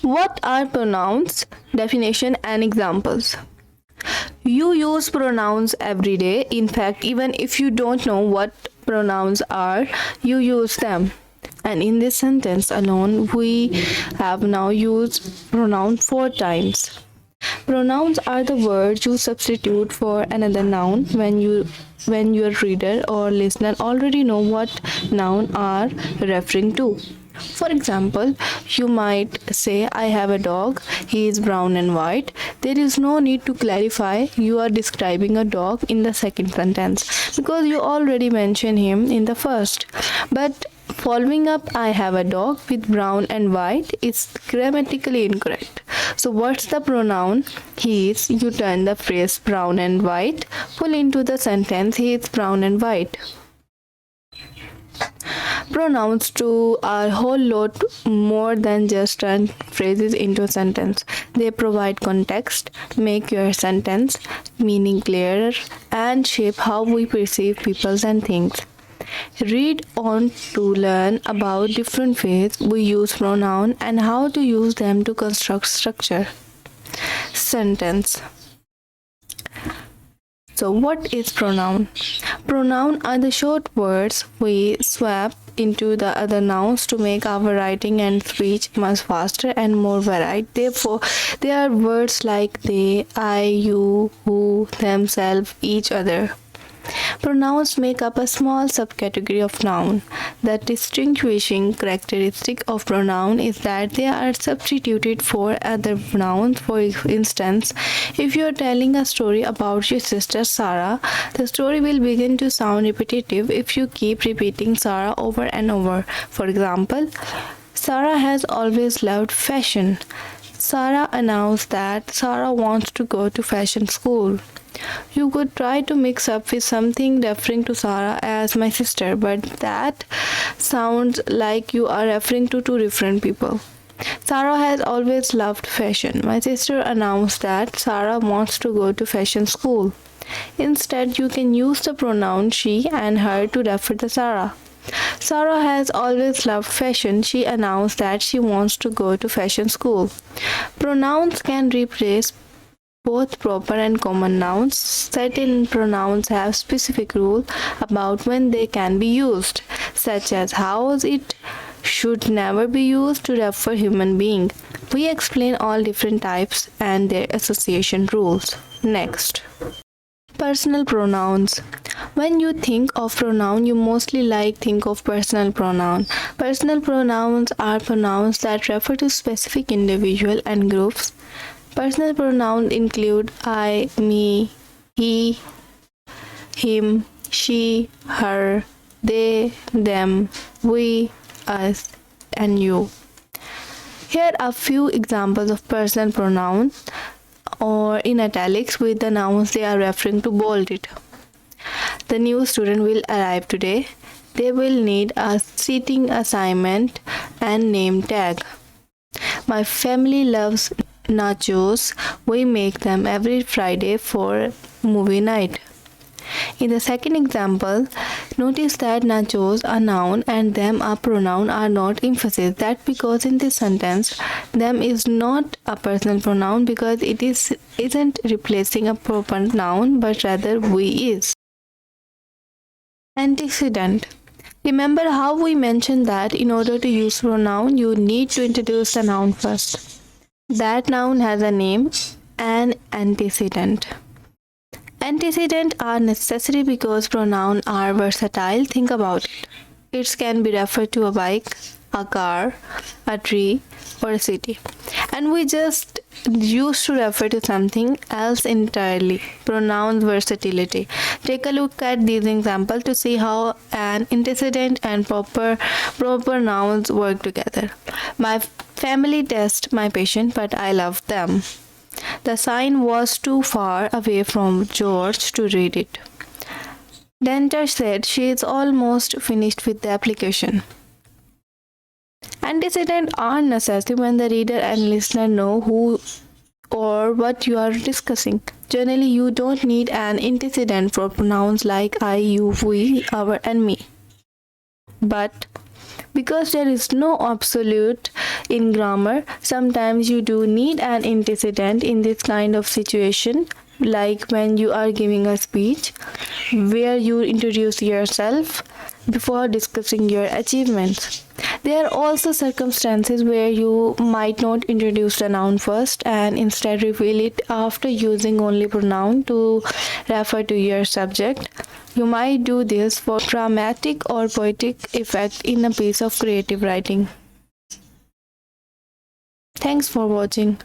What are pronouns? Definition and examples. You use pronouns every day. In fact, even if you don't know what pronouns are, you use them. And in this sentence alone, we have now used pronoun 4 times. Pronouns are the words you substitute for another noun when your reader or listener already know what noun are referring to. For example, you might say, I have a dog, he is brown and white. There is no need to clarify you are describing a dog in the second sentence because you already mentioned him in the first. But following up I have a dog with brown and white is grammatically incorrect. So what's the pronoun? He is. You turn the phrase brown and white full into the sentence he is brown and white. Pronouns do a whole lot more than just turn phrases into a sentence. They provide context, make your sentence meaning clearer, and shape how we perceive people and things. Read on to learn about different ways we use pronoun and how to use them to construct structure. Sentence. So what is pronoun? Pronoun are the short words we swap into the other nouns to make our writing and speech much faster and more varied. Therefore, they are words like they, I, you, who, themselves, each other. Pronouns make up a small subcategory of noun. The distinguishing characteristic of pronoun is that they are substituted for other nouns. For instance, if you are telling a story about your sister Sarah, the story will begin to sound repetitive if you keep repeating Sarah over and over. For example, Sarah has always loved fashion. Sarah announced that Sarah wants to go to fashion school. You could try to mix up with something referring to Sarah as my sister, but that sounds like you are referring to two different people. Sarah has always loved fashion. My sister announced that Sarah wants to go to fashion school. Instead, you can use the pronoun she and her to refer to Sarah. Sarah has always loved fashion. She announced that she wants to go to fashion school. Pronouns can replace both proper and common nouns. Certain pronouns have specific rules about when they can be used, such as house, it should never be used to refer human being. We explain all different types and their association rules. Next. Personal pronouns. When you think of pronoun, you mostly think of personal pronoun. Personal pronouns are pronouns that refer to specific individual and groups. Personal pronouns include I, me, he, him, she, her, they, them, we, us, and you. Here are a few examples of personal pronouns or in italics with the nouns they are referring to bolded. The new student will arrive today. They will need a seating assignment and name tag. My family loves nachos. We make them every Friday for movie night. In the second example, notice that nachos are noun and them a pronoun are not emphasis. That because in this sentence, them is not a personal pronoun because it isn't replacing a proper noun but rather we is. Antecedent. Remember how we mentioned that in order to use pronoun, you need to introduce the noun first. That noun has a name, an antecedent. Antecedents are necessary because pronouns are versatile. Think about it. It can be referred to a bike, a car, a tree, or a city. And we just used to refer to something else entirely. Pronoun versatility. Take a look at these examples to see how an antecedent and proper nouns work together. My family tests my patient, but I love them. The sign was too far away from George to read it. Denter said she is almost finished with the application. Antecedents are necessary when the reader and listener know who or what you are discussing. Generally, you don't need an antecedent for pronouns like I, you, we, our, and me. But Because there is no absolute in grammar, sometimes you do need an antecedent in this kind of situation, like when you are giving a speech where you introduce yourself before discussing your achievements. There are also circumstances where you might not introduce the noun first and instead reveal it after using only pronoun to refer to your subject. You might do this for dramatic or poetic effect in a piece of creative writing. Thanks for watching.